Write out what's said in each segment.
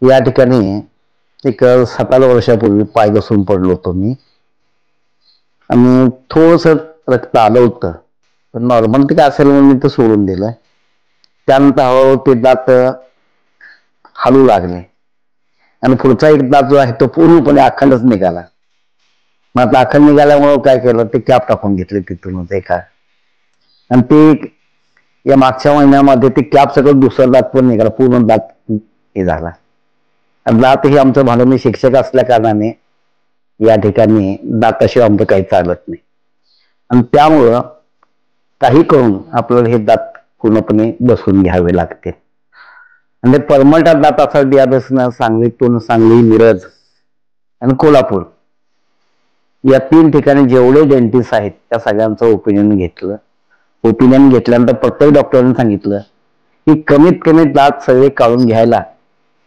या ठिकाणी एक 7 वर्षापूर्वी पाय घसरून पडलो होतो मी आणि थोडस रक्त आलं होतं, पण नॉर्मल ते काय असेल म्हणून मी ते सोडून दिलं. त्यानंतर हळूहळू ते दात हलू लागले आणि पुढचा एक दात जो आहे तो पूर्णपणे अखंडच निघाला. मग आता अखंड निघाल्यामुळं काय केलं, ते कॅप टाकून घेतले तिथूनच एका, आणि ते या मागच्या महिन्यामध्ये ते कॅप सगळं दुसरा दात पण निघाला, पूर्ण दात हे झाला. दात हे आमचं भाडं, मी शिक्षक असल्या कारणाने या ठिकाणी दाताशिवाय आमचं काही चालत नाही, आणि त्यामुळं काही करून आपल्याला हे दात पूर्णपणे बसवून घ्यावे लागते. आणि परमनंट दात असा असणं सांगलीतून सांगली, मिरज आणि कोल्हापूर या 3 ठिकाणी जेवढे डेंटिस्ट आहेत त्या सगळ्यांचं ओपिनियन घेतलं. ओपिनियन घेतल्यानंतर प्रत्येक डॉक्टरांनी सांगितलं की कमीत कमी दात सगळे काढून घ्यायला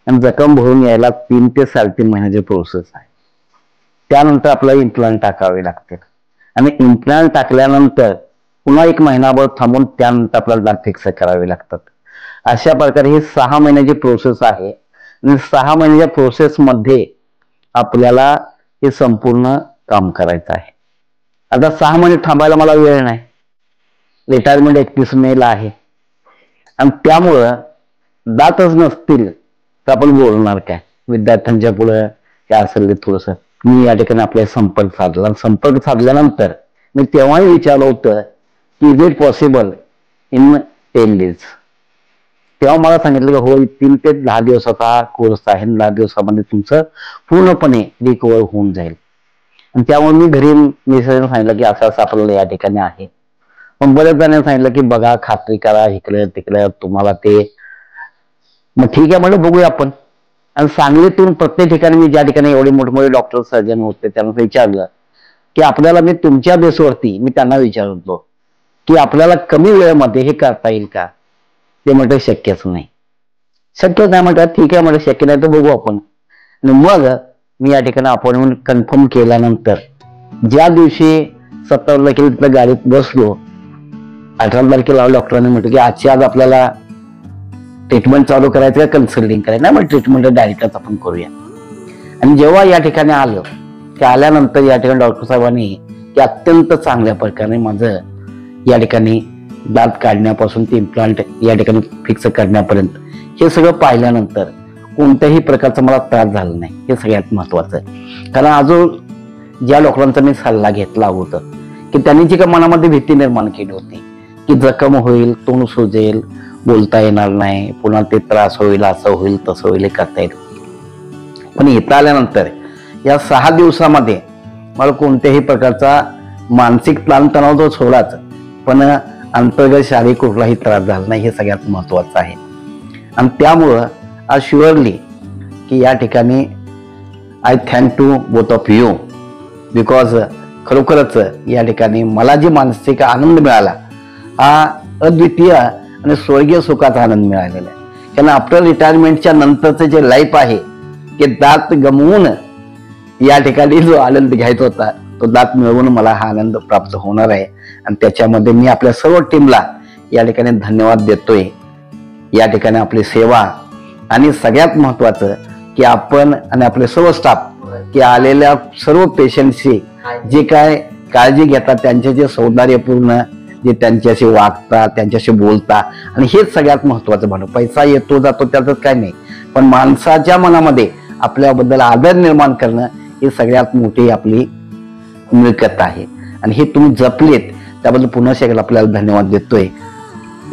आणि जखम भरून यायला 3 ते 3.5 महिन्याची प्रोसेस आहे. त्यानंतर आपल्याला इम्प्लांट टाकावे लागते, आणि इम्प्लांट टाकल्यानंतर पुन्हा 1 महिनाभर थांबून त्यानंतर आपल्याला दात फिक्स करावे लागतात. अशा प्रकारे ही 6 महिन्याची प्रोसेस आहे, आणि 6 महिन्याच्या प्रोसेसमध्ये आपल्याला हे संपूर्ण काम करायचं आहे. आता 6 महिने थांबायला मला वेळ नाही, रिटायरमेंट 31 मेला आहे, आणि त्यामुळं दातच नसतील तर आपण बोलणार काय विद्यार्थ्यांच्या पुढे काय असेल ते. थोडस मी या ठिकाणी आपल्या संपर्क साधला, संपर्क साधल्यानंतर मी तेव्हाही विचारलं होतं की is it possible in 10 days. तेव्हा मला सांगितलं की हो, 3 ते 10 दिवसाचा कोर्स आहे, 10 दिवसामध्ये तुमचं पूर्णपणे रिकवर होऊन जाईल. आणि त्यामुळे मी घरी मिसेसने सांगितलं की असं असं आपल्याला या ठिकाणी आहे. पण बऱ्याच जणांनी सांगितलं की बघा, खात्री करा, इकडे तिकडे तुम्हाला ते. मग ठीक आहे म्हणलं, बघूया आपण. आणि सांगलीतून प्रत्येक ठिकाणी मी ज्या ठिकाणी एवढे मोठमोठे डॉक्टर सर्जन होते त्यांना विचारलं की आपल्याला, मी तुमच्या बेसवरती मी त्यांना विचारत होतो की आपल्याला कमी वेळेमध्ये हे करता येईल का. ते म्हटलं शक्यच नाही. शक्यच नाही म्हटलं, ठीक आहे म्हटलं, शक्य नाही तर बघू आपण. आणि मग मी या ठिकाणी अपॉइंटमेंट कन्फर्म केल्यानंतर ज्या दिवशी 17 तारखेला गाडीत बसलो, 18 तारखेला डॉक्टरांनी म्हटलं की आजची आज आपल्याला ट्रीटमेंट चालू करायचं का कन्सल्टिंग करायचं. नाही म्हणजे ट्रीटमेंट डायरेक्टच आपण करूया. आणि जेव्हा या ठिकाणी आलं, ते आल्यानंतर या ठिकाणी डॉक्टर साहेबांनी की अत्यंत चांगल्या प्रकारे माझं या ठिकाणी दात काढण्यापासून ते इम्प्लांट या ठिकाणी फिक्स करण्यापर्यंत हे सगळं पाहिल्यानंतर कोणत्याही प्रकारचा मला त्रास झाला नाही. हे सगळ्यात महत्वाचं आहे. कारण अजून ज्या डॉक्टरांचा मी सल्ला घेतला होता की त्यांनी जी का मनामध्ये भीती निर्माण केली होती की जखम होईल, तोंड सुजेल, बोलता येणार नाही, पुन्हा ते त्रास होईल, असं होईल, तसं होईल, करता येईल. पण इथं आल्यानंतर या 6 दिवसामध्ये मला कोणत्याही प्रकारचा मानसिक ताणतणाव जो सोडाच, पण अंतर्गत शारीरिक कुठलाही त्रास झाला नाही. हे सगळ्यात महत्वाचं आहे. आणि त्यामुळं आज शुअरली की या ठिकाणी I thank to both of you, because खरोखरच या ठिकाणी मला जे मानसिक आनंद मिळाला हा अद्वितीय आणि स्वर्गीय सुखाचा आनंद मिळालेला आहे. कारण आफ्टर रिटायरमेंटच्या नंतरचं जे लाईफ आहे ते दात गमवून या ठिकाणी जो आनंद घ्यायचा होता तो दात मिळवून मला हा आनंद प्राप्त होणार आहे. आणि त्याच्यामध्ये मी आपल्या सर्व टीमला या ठिकाणी धन्यवाद देतोय. या ठिकाणी आपली सेवा, आणि सगळ्यात महत्वाचं की आपण आणि आपले सर्व स्टाफ की आलेल्या सर्व पेशंटशी जे काय काळजी घेतात, त्यांचे जे सौंदर्यपूर्ण जे त्यांच्याशी वागतात, त्यांच्याशी बोलता, आणि हेच सगळ्यात महत्वाचं म्हणून. पैसा येतो जातो त्याचं काय नाही, पण माणसाच्या मनामध्ये आपल्याबद्दल आदर निर्माण करणं ही सगळ्यात मोठी आपली मिळकत आहे. आणि हे तुम्ही जपलेत त्याबद्दल पुन्हा एकदा आपल्याला धन्यवाद देतोय.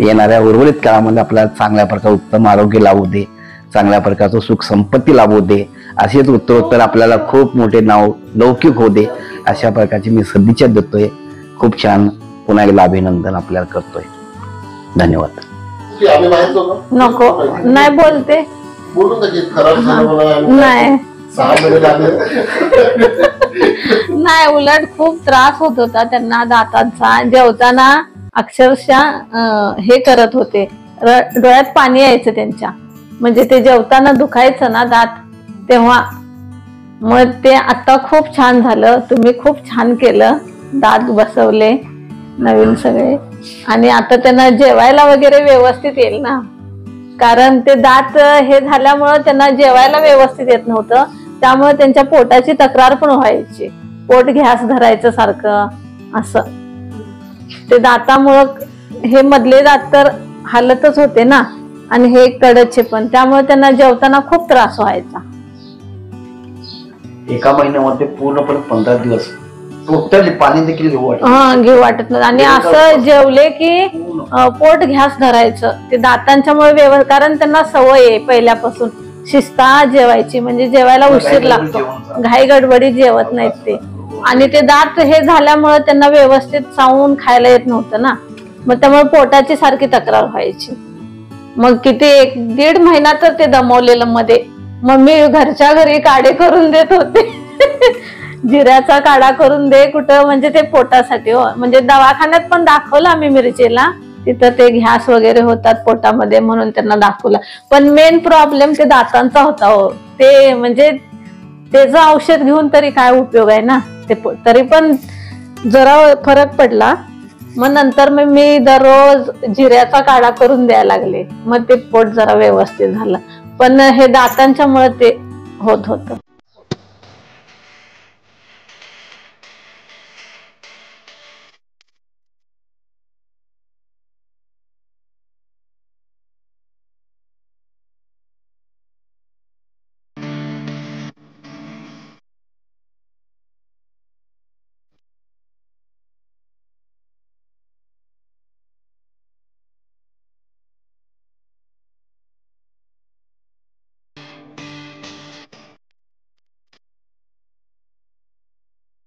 येणाऱ्या उर्वरित काळामध्ये आपल्याला चांगल्या प्रकारे उत्तम आरोग्य लाभू दे, चांगल्या प्रकारचं सुख संपत्ती लाभू दे, असेच उत्तरोत्तर आपल्याला खूप मोठे नाव लौकिक होऊ दे, अशा प्रकारची मी सदिच्छा देतोय. खूप छान, पुन्हा एकदा अभिनंदन आपल्याला करतोय. धन्यवाद. नको, नाही बोलते, नाही नाही, उलट खूप त्रास होत होता त्यांना दातांचा. जेवताना अक्षरशः हे करत होते, डोळ्यात पाणी यायचं त्यांच्या, म्हणजे ते जेवताना दुखायचं ना दात तेव्हा. मग ते आता खूप छान झालं, तुम्ही खूप छान केलं, दात बसवले नवीन सगळे, आणि आता त्यांना जेवायला वगैरे व्यवस्थित येईल ना. कारण ते दात हे झाल्यामुळं त्यांना जेवायला व्यवस्थित येत नव्हतं, त्यामुळे त्यांच्या पोटाची तक्रार पण व्हायची, पोट घ्यास धरायचं सारखं असं. ते दातामुळं हे मधले दात तर हालतच होते ना, आणि हे कडचे पण, त्यामुळे त्यांना जेवताना खूप त्रास व्हायचा. एका महिन्यामध्ये पूर्णपणे 15 दिवस टोटली पाणी देखील घेऊ वाटत नव्हतं. आणि असं जेवले की पोट घ्यास धरायचं ते दातांच्यामुळे, कारण त्यांना सवय आहे पहिल्यापासून शिस्ता जेवायची, म्हणजे जेवायला उशीर लागतो, घाई गडबडी जेवत नाहीत ते. आणि ते दात हे झाल्यामुळे त्यांना व्यवस्थित चावून खायला येत नव्हतं ना, मग त्यामुळे पोटाची सारखी तक्रार व्हायची. मग किती 1-1.5 महिना तर ते दमवलेलं मध्ये. मग मी घरच्या घरी काढे करून देत होते जिऱ्याचा काढा करून दे कुठं, म्हणजे ते पोटासाठी हो. म्हणजे दवाखान्यात पण दाखवलं आम्ही मिरचीला, तिथं ते घ्यास वगैरे होतात पोटामध्ये म्हणून त्यांना दाखवलं. पण मेन प्रॉब्लेम ते दातांचा होता हो. ते म्हणजे त्याचं औषध घेऊन तरी काय उपयोग आहे ना, ते तरी पण जरा फरक पडला. मग नंतर मी दररोज जिऱ्याचा काढा करून द्यायला लागले, मग ते पोट जरा व्यवस्थित झालं. पण हे दातांच्यामुळे ते होत होतं.